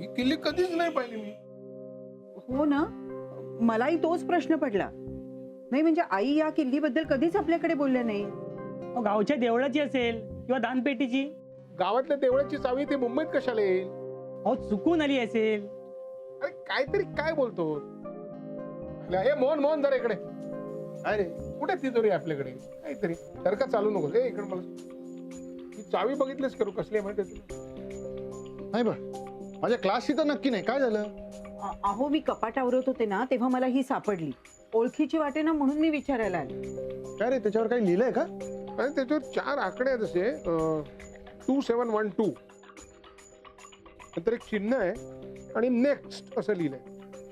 ही किल्ली कधीच नाही पाहिली मी. हो ना, मलाही तोच प्रश्न पडला. नाही म्हणजे आई या किल्लीबद्दल कधीच आपल्याकडे बोलल्या नाही. गावच्या देवळाची असेल किंवा दानपेटीची. गावातल्या देवळाची चावी ती मुंबईत कशाला येईल? अहो चुकून आली असेल. अरे काहीतरी काय बोलतो? हे मोहन मोहन जरा इकडे. अरे कुठे तिजोरी आपल्याकडे? काहीतरी सारखा चालू नको हे इकडे. मला ही चावी बघितलीस करू कसली आहे माहिती तुला? नाही बा, माझ्या क्लासची तर नक्की नाही. काय झालं? अहो मी कपाट आवरत होते ना तेव्हा मला ही सापडली. ओळखीची वाटे ना म्हणून मी विचारायला आले. काय रे, त्याच्यावर काही लिहिलंय का? आणि त्याच्यावर 4 आकडे आहेत असे 2712 नंतर एक चिन्ह आहे आणि नेक्स्ट असं लिहिलंय.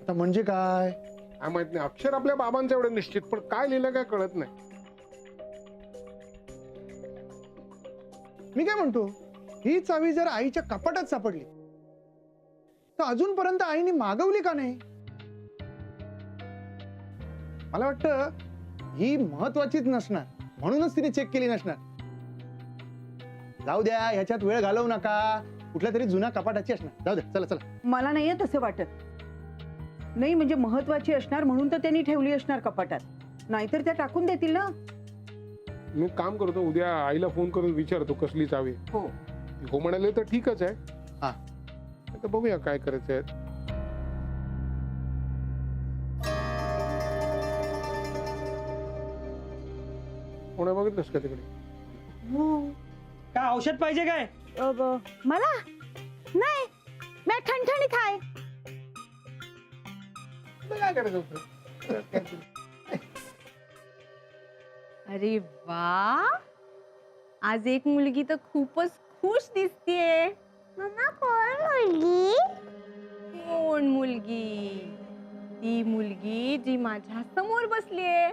आता म्हणजे काय? काय माहित नाही. अक्षर आपल्या बाबांचं एवढं निश्चित, पण काय लिहिलं काय कळत नाही. मी काय म्हणतो, ही चावी जर आईच्या कपाटात सापडली तर अजूनपर्यंत आईने मागवली का नाही? मला वाटतं ही महत्वाचीच नसणार, म्हणूनच तिने चेक केली नसणार. जाऊ द्या, ह्याच्यात वेळ घालवू नका. कुठल्या तरी जुन्या कपाटाची असणार. जाऊ द्या, चला चला. मला नाहीये तसं वाटत. नाही म्हणजे महत्वाची असणार म्हणून तर त्यांनी ठेवली असणार कपाटात. नाहीतर त्या टाकून देतील ना. मी काम करतो, उद्या आईला फोन करून विचारतो कसली चावी. हो हो म्हणाले तर ठीकच आहे. हा, आता बघूया काय करायचंय. कोणा बघितलंस का तिकडे? काय औषध पाहिजे काय? मला नाही, मी ठणठणीत आहे. काय करायचं होतं? अरे वा, आज एक मुलगी तर खूपच खुश दिसतेय. मम्मा कोण मुलगी? कोण मुलगी? ती मुलगी जी माझ्या समोर बसलीये.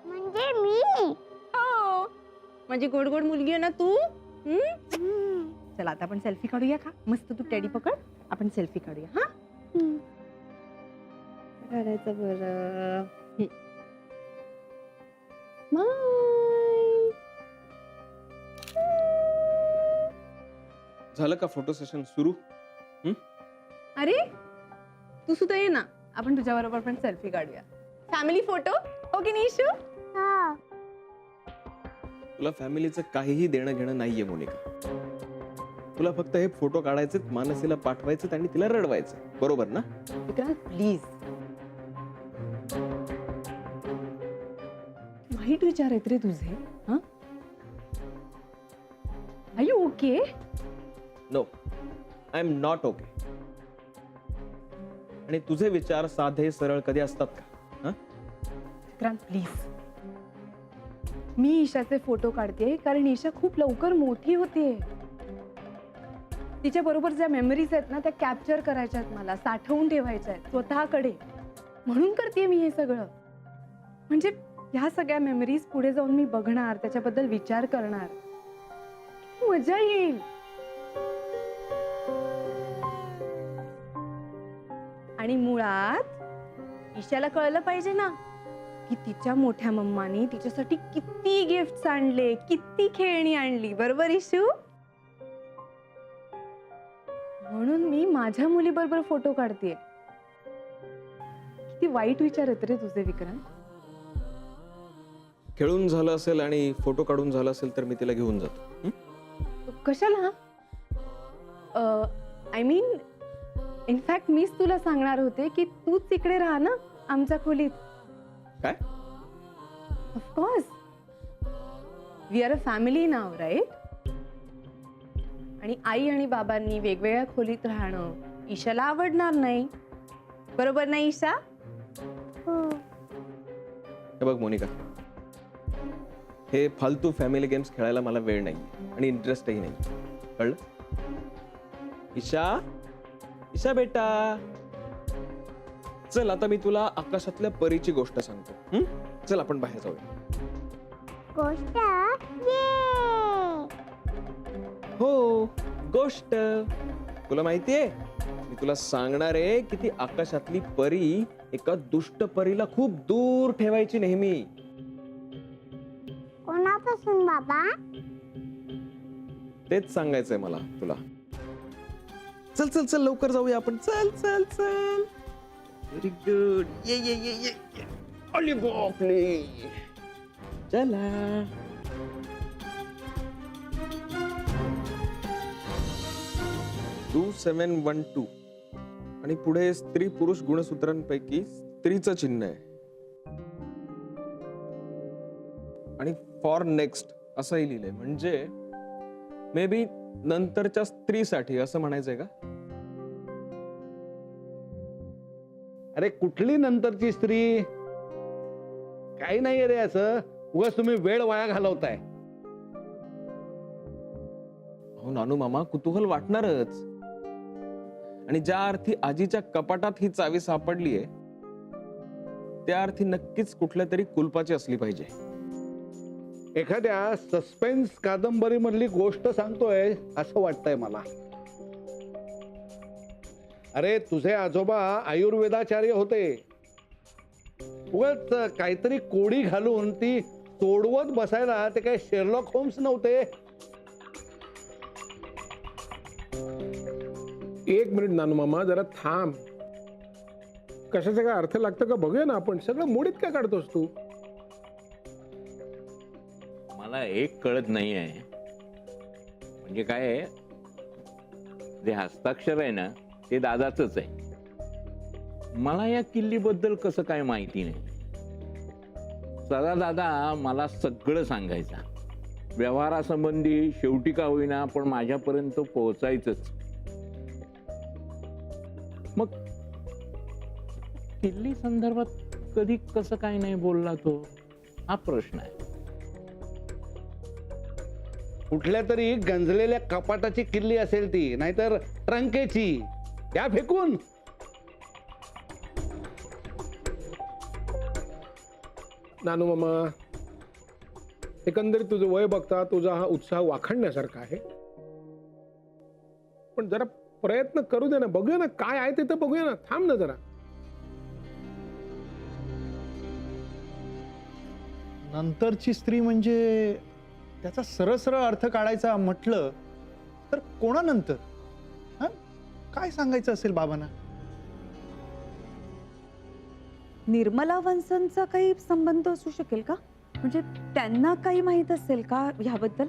म्हणजे मी? हो, माझी गोड गोड मुलगी आहे ना तू. चला आता आपण सेल्फी काढूया का? मस्त तू टेडी पकड, आपण सेल्फी काढूया. हा काढायचं बरं. झालं का फोटो सेशन सुरू? अरे तू सुद्धा ये ना, आपण तुझ्या बरोबर पण सेल्फी काढूया. Family photo. हो की नाही इशू? तुला फॅमिलीचं काहीही देणं घेणं नाहीये मोनिका. तुला फक्त हे फोटो काढायचे, मानसीला पाठवायचे आणि तिला रडवायचं, बरोबर ना? विक्रांत प्लीज. वाईट विचार आहेत रे तुझे. Are you okay? No, I am not okay. आणि तुझे विचार साधे सरळ कधी असतात का? विक्रांत प्लीज. मी ईशाचे फोटो काढते कारण ईशा खूप लवकर मोठी होते. तिच्या बरोबर ज्या मेमरीज आहेत ना त्या कॅप्चर करायच्या आहेत, मला साठवून ठेवायच्या आहेत स्वतःकडे. म्हणून करते मी हे सगळं. म्हणजे ह्या सगळ्या मेमरीज पुढे जाऊन मी बघणार, त्याच्याबद्दल विचार करणार, मजा येईल. आणि मुळात ईशाला कळलं पाहिजे ना की तिच्या मोठ्या मम्मानी तिच्यासाठी किती गिफ्ट्स आणले, किती खेळणी आणली. बरोबर इशू? म्हणून मी माझ्या मुलीबरोबर फोटो काढते. किती वाईट विचार आहेत रे तुझे विक्रांत. खेळून झालं असेल आणि फोटो काढून झालं असेल तर मी तिला घेऊन जातो. कशाला? आय मीन इनफॅक्ट मीच तुला सांगणार होते की तूच इकडे राहा ना आमच्या खोलीत. काय? Of course, we are a family now, right? आणि आई आणि बाबांनी वेगवेगळ्या खोलीत राहणं ईशाला आवडणार नाही. बरोबर नाही ईशा? हे बघ मोनिका, हे फालतू फॅमिली गेम्स खेळायला मला वेळ नाही आणि इंटरेस्टही नाही. कळलं? ईशा, ईशा बेटा, चल आता मी तुला आकाशातल्या परीची गोष्ट सांगतो. चल आपण बाहेर जाऊया. गोष्ट? हो, गोष्ट. तुला माहितीये, मी तुला सांगणार आहे की ती आकाशातली परी एका दुष्ट परीला खूप दूर ठेवायची नेहमी. कोणापासून बाबा? तेच सांगायचंय मला तुला. चल चल चल लवकर जाऊया आपण. चल चल चल. Very good. ये ये ये ये ये. अरे बापरे. चला. 2712 आणि पुढे स्त्री पुरुष गुणसूत्रांपैकी स्त्रीचं चिन्ह आहे आणि फॉर नेक्स्ट असंही लिहिलंय. म्हणजे मे बी नंतरच्या स्त्रीसाठी असं म्हणायचंय का? अरे कुठली नंतरची स्त्री? काही नाही रे असं, उगाच तुम्ही वेळ वाया घालवताय. हो नानू मामा, कुतूहल वाटणारच. आणि ज्या अर्थी आजीच्या कपाटात ही चावी सापडलीये त्या अर्थी नक्कीच कुठल्या तरी कुलपाची असली पाहिजे. एखाद्या सस्पेन्स कादंबरी मधली गोष्ट सांगतोय असं वाटतंय मला. अरे तुझे आजोबा आयुर्वेदाचार्य होते. उगाच काहीतरी कोडी घालून ती तोडवत बसायला ते काही शेरलॉक होम्स नव्हते. एक मिनिट नानू मामा, जरा थांब. कशाचा काय अर्थ लागतं का बघूया ना आपण. सगळं मोडीत काय काढतोस तू? मला एक कळत नाही आहे, म्हणजे काय आहे, जे हस्ताक्षर आहे ना ते दादाचंच आहे. मला या किल्लीबद्दल कसं काय माहिती नाही. सदा दादा मला सगळं सांगायचा. व्यवहारासंबंधी शेवटी का होईना पण माझ्यापर्यंत पोहोचायचंच. मग किल्ली संदर्भात कधी कसं काय नाही बोलला तो, हा प्रश्न आहे. कुठल्या तरी गंजलेल्या कपाटाची किल्ली असेल ती, नाहीतर ट्रंकेची. त्या फेकून. नानू मामा, एकंदरीत तुझं वय बघता तुझा हा उत्साह वाखाणण्यासारखा आहे. पण जरा प्रयत्न करू दे ना, बघूया ना काय आहे ते तर बघूया ना. थांब ना जरा. नंतरची स्त्री म्हणजे त्याचा सरळ अर्थ काढायचा म्हटलं तर कोणानंतर? हा, काय सांगायचं असेल बाबांना? निर्मला वंसनचा काही संबंध असू शकेल का? म्हणजे त्यांना काही माहित असेल का ह्याबद्दल?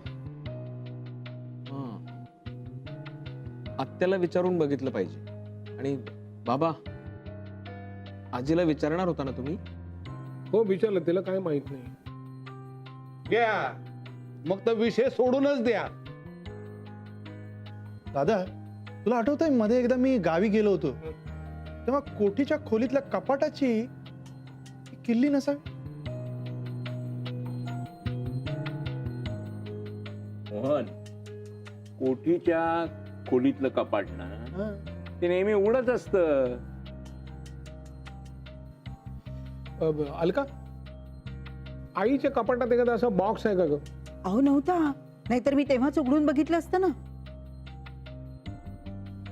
आत्याला विचारून बघितलं पाहिजे. आणि बाबा, आजीला विचारणार होता ना तुम्ही? हो विचारलं, तिला काय माहित नाही. घ्या मग तर विषय सोडूनच द्या. दादा, तुला आठवतंय मध्ये एकदा मी गावी गेलो होतो तेव्हा कोठीच्या खोलीतल्या कपाटाची किल्ली नसावी? मोहन, कोठीच्या खोलीतलं कपाट ना हा. ते नेहमी उघडच असतं. अलका, आईच्या कपाटात एखादा असा बॉक्स आहे का ग? अहो नव्हता, नाहीतर मी तेव्हाच उघडून बघितलं असतं ना.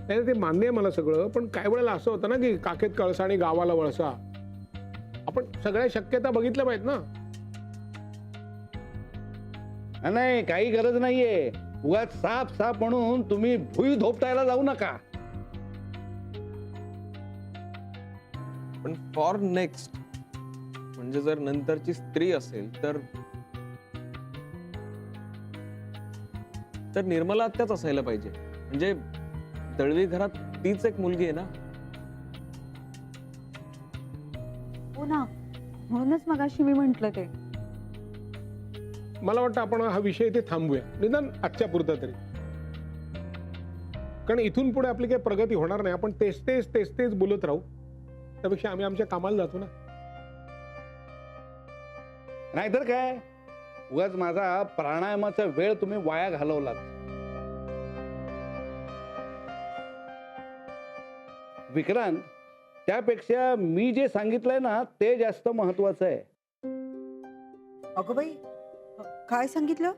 नाही ते मान्य आहे मला सगळं, पण काही वेळेला असं होतं ना की काखेत कळसा आणि गावाला वळसा. आपण सगळ्या शक्यता बघितल्या पाहिजेत ना. नाही काही गरज नाहीये. उगाच साप साप म्हणून तुम्ही भुई धोपटायला जाऊ नका. पण फॉर नेक्स्ट म्हणजे जर नंतरची स्त्री असेल तर निर्मला आत्याच असायला पाहिजे. म्हणजे दळवी घरात तीच एक मुलगी आहे ना. हो ना, म्हणूनच मगाशी मी म्हंटल ते. मला वाटतं आपण हा विषय इथे थांबूया, निदान आजच्या पुरता तरी. कारण इथून पुढे आपली काही प्रगती होणार नाही. आपण तेच तेच बोलत राहू, त्यापेक्षा आम्ही आमच्या कामाला जातो ना. नाहीतर काय, उगाच माझा प्राणायामाचा वेळ तुम्ही वाया घालवलात. विक्रांत, त्यापेक्षा मी जे सांगितलंय ना ते जास्त महत्वाचं आहे. अगं बाई, काय सांगितलं?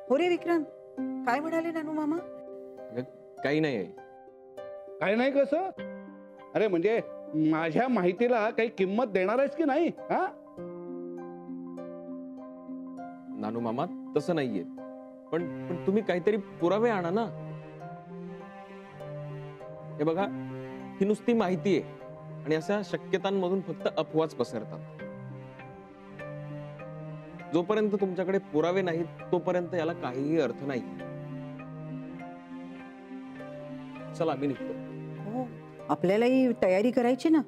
हो रे विक्रांत, काय म्हणाले नानू मामा? काही नाही. काय नाही कसं? अरे म्हणजे माझ्या माहितीला काही किंमत देणार आहेस की नाही? हा, नानू मामा तसं नाहीये. पण तुम्ही काहीतरी पुरावे आणा ना. हे बघा, ही नुसती माहिती आहे आणि अशा शक्यतांमधून फक्त अफवाच पसरतात. जोपर्यंत तुमच्याकडे पुरावे नाहीत तोपर्यंत याला काहीही अर्थ नाही. चला मी निघतो. हो, आपल्यालाही तयारी करायची ना.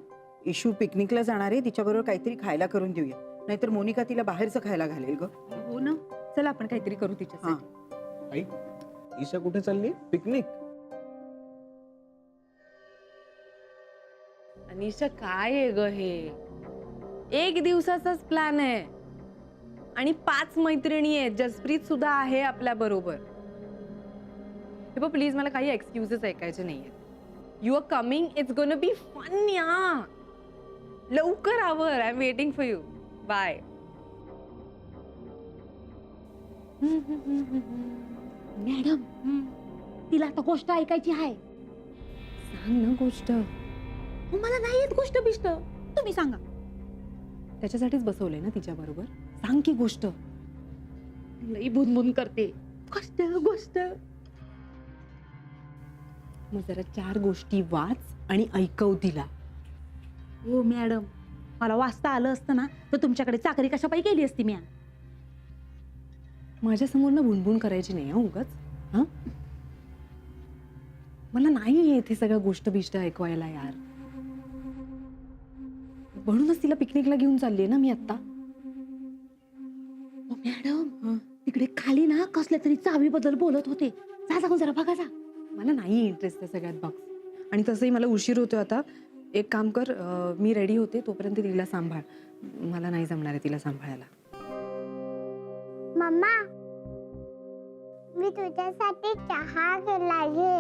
इशू पिकनिकला जाणार आहे, तिच्याबरोबर काहीतरी खायला करून देऊया, नाहीतर मोनिका तिला बाहेरचं खायला घालेल ग. हो ना, चला आपण काहीतरी करू तिच्यासाठी. आई, ईशा कुठे चालली? पिकनिक? अनिशा, काय आहे ग हे? 1 दिवसाचाच प्लॅन आहे आणि 5 मैत्रिणी आहेत. जसप्रीत सुद्धा आहे आपल्या बरोबर. हे बघ प्लीज, मला काही एक्सक्युजेस ऐकायचे नाहीये. You are coming, it's gonna be fun या. लवकर आवर, I am waiting for you. Bye. Madam, तिला आता गोष्ट ऐकायची आहे. सांग ना गोष्ट. मला नाही येत गोष्ट बिष्ट, तुम्ही सांगा. त्याच्यासाठीच बसवलंय ना तिच्या बरोबर. सांग की गोष्ट. लई बुनबुन करते. गोष्ट गोष्ट. मग जरा 4 गोष्टी वाच आणि ऐकव तिला. हो मॅडम, मला वाचता आलं असतं ना तर तुमच्याकडे चाकरी कशा पायी केली असती मी. माझ्या समोर ना बुणबुण करायची नाही उगाच. हा, मला नाही येत हे सगळं गोष्ट बिष्ट ऐकवायला यार. म्हणूनच तिला पिकनिकला घेऊन चाललीये ना मी आता. मॅडम, तिकडे खाली ना कसल्या तरी चावी बद्दल बोलत होते. जा जाऊन जरा बघा जा. मला नाही इंटरेस्ट त्या सगळ्यात बघ. आणि तसंही मला उशीर होतोय आता. एक काम कर, मी रेडी होते तोपर्यंत तिला सांभाळ. मला नाही जमणार आहे तिला सांभाळायला. मम्मा, मी तुझ्यासाठी चहा केला घे.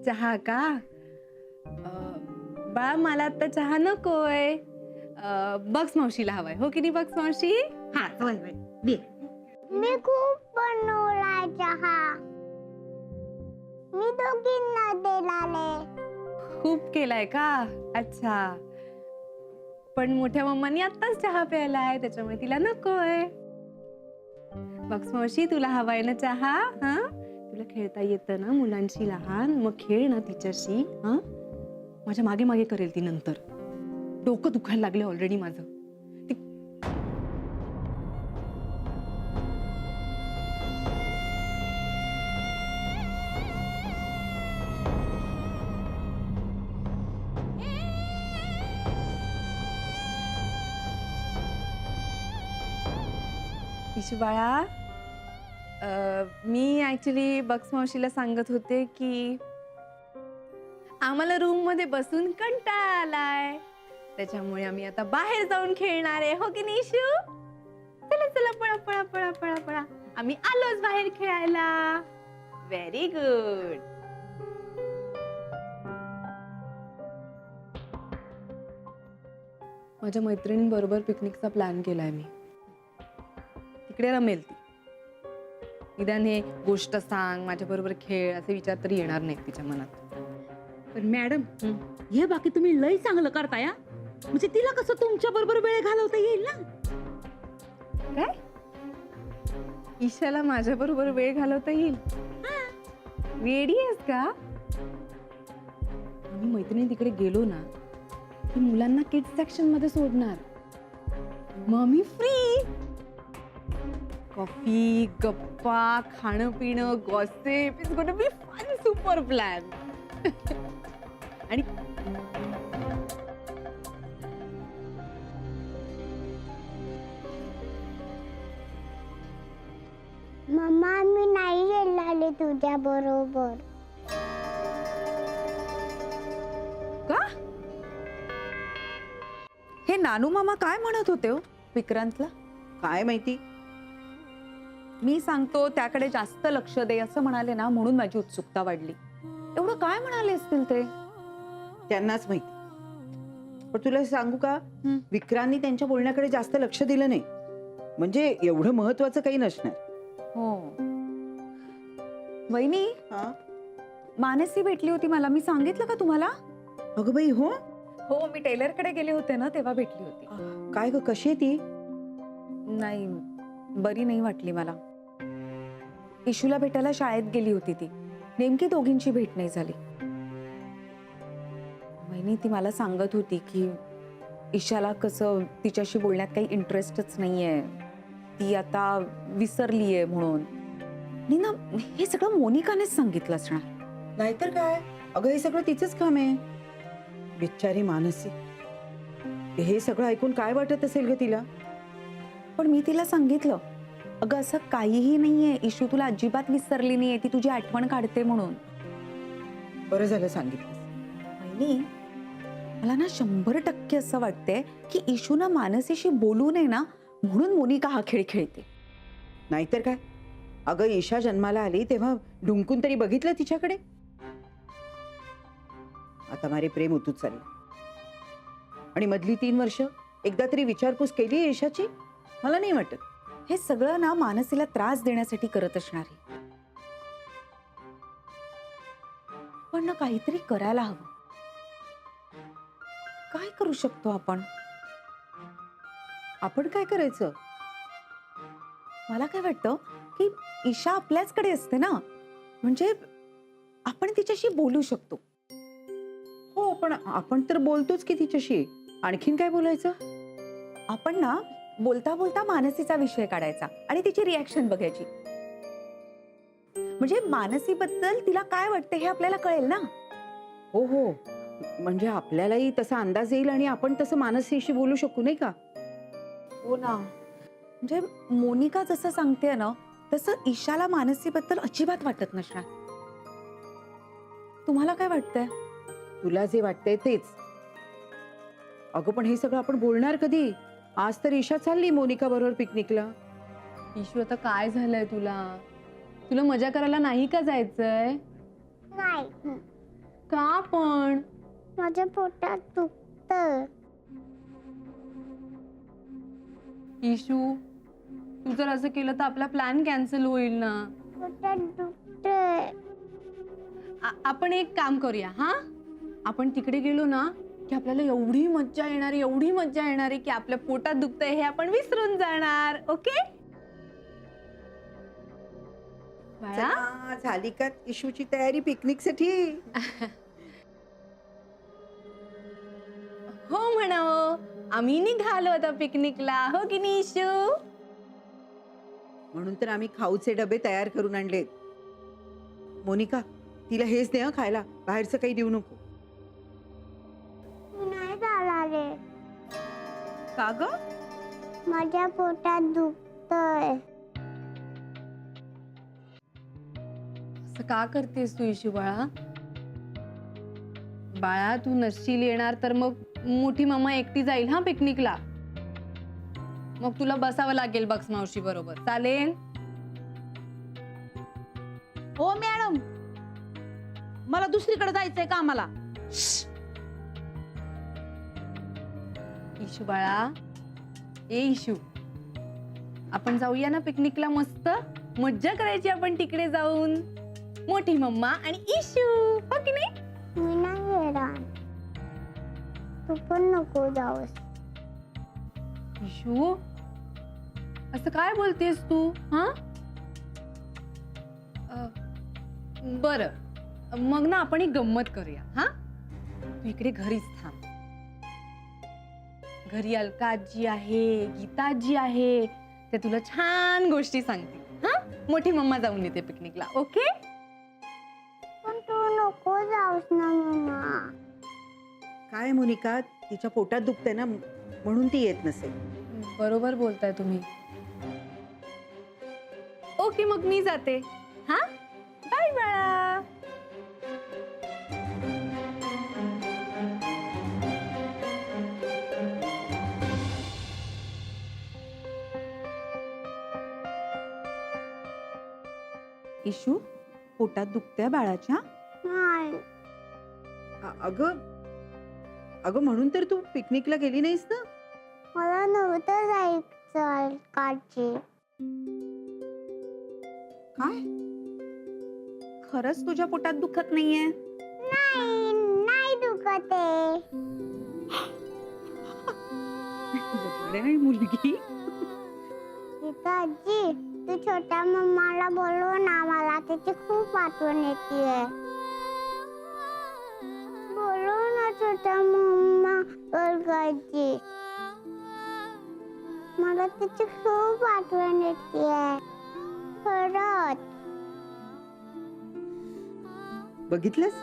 चहा का? बाळा, मला आता चहा नकोय. बक्स मावशीला हवाय. हो की नाही बक्स मावशी? हा वय वय दे. मी खूप बनवलाय चहा. मी दोघींना दिलाले. खूप केलाय का? अच्छा. पण मोठ्या मम्मानी आत्ताच चहा प्यायलाय, त्याच्यामुळे तिला नकोय. बक्स मावशी, तुला हवाय ना चहा? हा, तुला खेळता येतं ना मुलांशी लहान, मग खेळ ना तिच्याशी. हा, माझ्या मागे मागे करेल ती नंतर. डोकं दुखायला लागले ऑलरेडी माझं. इशू बाळा, मी ऍक्च्युली बक्स मावशीला सांगत होते की आम्हाला रूम मध्ये बसून कंटाळा आलाय, त्याच्यामुळे आम्ही आता बाहेर जाऊन खेळणार आहे. हो की नाही इशू? चला चला, पळा पळा पळा पळा पळा. आम्ही आलोच बाहेर खेळायला. Very good. माझ्या मैत्रिणींबरोबर पिकनिकचा प्लॅन केलाय मी. तिकडे रमेल ती. निदान हे गोष्ट सांग, माझ्या बरोबर खेळ असे विचार तरी येणार नाहीत तिच्या मनात. पण मॅडम, हे बाकी तुम्ही लई चांगलं करताय. म्हणजे तिला कसं तुमच्या बरोबर वेळ घालवता येईल ना. काय? ईशाला माझ्या बरोबर वेळ घालवता येईल? वेडी आहेस का? आम्ही मैत्रिणी तिकडे गेलो ना की मुलांना किड्स सेक्शन मध्ये सोडणार. मग मी फ्री. कॉफी, गप्पा, खाणं पिणं, gossip. It's gonna be fun, super plan. आणि मम्मा, मी नाही गेलाले तुझ्या बरोबर. का? हे नानू मामा काय म्हणत होते हो विक्रांतला? काय माहिती. मी सांगतो त्याकडे जास्त लक्ष दे असं म्हणाले ना, म्हणून माझी उत्सुकता वाढली. एवढं काय म्हणाले असतील ते? त्यांनाच माहिती. पण तुला सांगू का, विक्रांतनी त्यांच्या बोलण्याकडे जास्त लक्ष दिलं नाही. म्हणजे एवढं महत्वाचं काही नसणार. हो. वहिनी, मानसी भेटली होती मला. मी सांगितलं का तुम्हाला? अगं बाई, हो हो, मी टेलर कडे गेले होते ना तेव्हा भेटली होती. काय ग, कशी आहे ती? नाही, बरी नाही वाटली मला. इशूला भेटायला शाळेत गेली होती ती. नेमकी दोघींची भेट नाही झाली. वहिनी ती मला सांगत होती की ईशाला कसं तिच्याशी बोलण्यात काही इंटरेस्टच नाहीये, ती आता विसरलीये म्हणून. आणि ना हे सगळं मोनिकानेच सांगितलं असणार. नाहीतर काय, अगं हे सगळं तिचंच काम आहे. बिचारी मानसी, हे सगळं ऐकून काय वाटत असेल ग तिला? पण मी तिला सांगितलं, अगं असं काहीही नाहीये, इशू तुला अजिबात विसरली नाहीये, ती तुझी आठवण काढते म्हणून. बरं झालं सांगितलं. वहिनी मला ना 100% असं वाटतंय की इशू ना मानसीशी बोलू नये ना म्हणून मोनिका हा खेळ खेळते. नाहीतर काय, अगं ईशा जन्माला आली तेव्हा ढुंकून तरी बघितलं तिच्याकडे? आता मारे प्रेम उतूच चालले. आणि मधली 3 वर्ष एकदा तरी विचारपूस केली ईशाची? मला नाही वाटत. हे सगळं ना मानसीला त्रास देण्यासाठी करत असणार आहे. पण ना काहीतरी करायला हवं. काय करू शकतो आपण? आपण काय करायचं? मला काय वाटतं की ईशा आपल्याचकडे असते ना, म्हणजे आपण तिच्याशी बोलू शकतो. हो, पण आपण तर बोलतोच की तिच्याशी. आणखीन काय बोलायचं? आपण ना बोलता बोलता मानसीचा विषय काढायचा आणि तिची रिॲक्शन बघायची. म्हणजे मानसीबद्दल तिला काय वाटते हे आपल्याला कळेल ना. हो हो, म्हणजे आपल्यालाही तसा अंदाज येईल आणि आपण तसं मानसीशी बोलू शकू, नाही का? हो ना. म्हणजे मोनिका जसं सांगते ना तसं ईशाला मानसीबद्दल अजिबात वाटत नसणार. तुम्हाला काय वाटतंय? तुला जे वाटतंय तेच. अगं पण हे सगळं आपण बोलणार कधी? आज तर ईशा चालली मोनिका बरोबर पिकनिकला. इशू आता काय झालंय तुला? तुला मजा करायला नाही का जायचंय? नाही, का पण? माझ्या पोटात दुखतं. इशू तू जर असं केलं तर आपला प्लॅन कॅन्सल होईल ना. पोटात दुखतंय. आपण एक काम करूया. हा, आपण तिकडे गेलो ना की आपल्याला एवढी मज्जा येणार आहे की आपल्या पोटात दुखतंय हे आपण विसरून जाणार. ओके बाळा? चला, झाली का इशूची तयारी पिकनिकसाठी? हो म्हणावं, आम्ही निघालो आता पिकनिकला. हो की नाही इशू? म्हणून तर आम्ही खाऊचे डबे तयार करून आणलेत. मोनिका, तिला हेच दे हं खायला, बाहेरचं काही देऊ नको. मी नाही जाणार आहे. का ग? माझ्या पोटात दुखतंय. असं का करतेस तू इशू बाळा? बाळा तू नसशील येणार तर मग मोठी मम्मा एकटी जाईल हा पिकनिकला. मग तुला बसावं लागेल बक्स मावशी बरोबर. चालेल? हो मॅडम, मला दुसरीकडे जायचंय कामाला. इशू बाळा, ए इशू, आपण जाऊया ना पिकनिकला. मस्त मज्जा करायची आपण तिकडे जाऊन. मोठी मम्मा आणि इशू. हो की नाही? मी नाही येणार. तू पण नको जाऊस. इशू असं काय बोलतेस तू? हा, बरं मग ना आपण एक गंमत करूया. हा, तू इकडे घरीच थांब. घरी अलका आजी आहे, गीता आजी आहे, ते तुला छान गोष्टी सांगतील. हा, मोठी मम्मा जाऊन येते पिकनिकला. ओके? पण तू नको जाऊस ना मम्मा. काय मोनिका, तिच्या पोटात दुखतंय ना म्हणून ती येत नसेल. बरोबर बोलताय तुम्ही. ओके मग मी जाते. हा, बाय बाळा. इशू पोटात दुखतंय बाळाच्या? नाही. अगं अगं म्हणून तर तू पिकनिकला गेली नाहीस ना? मला नव्हतं जायचं काची. काय? खरंच तुझ्या पोटात दुखत नाहीये? नाही, नाही दुखत आहे. नाही मुलगी. गीता आजी, तू छोट्या मम्माला बोलव ना, मला त्याची खूप आठवण येते. बोलव ना छोटा मम्मा ओळखायची. मला तिची खूप आठवण येते खरंच. बघितलंस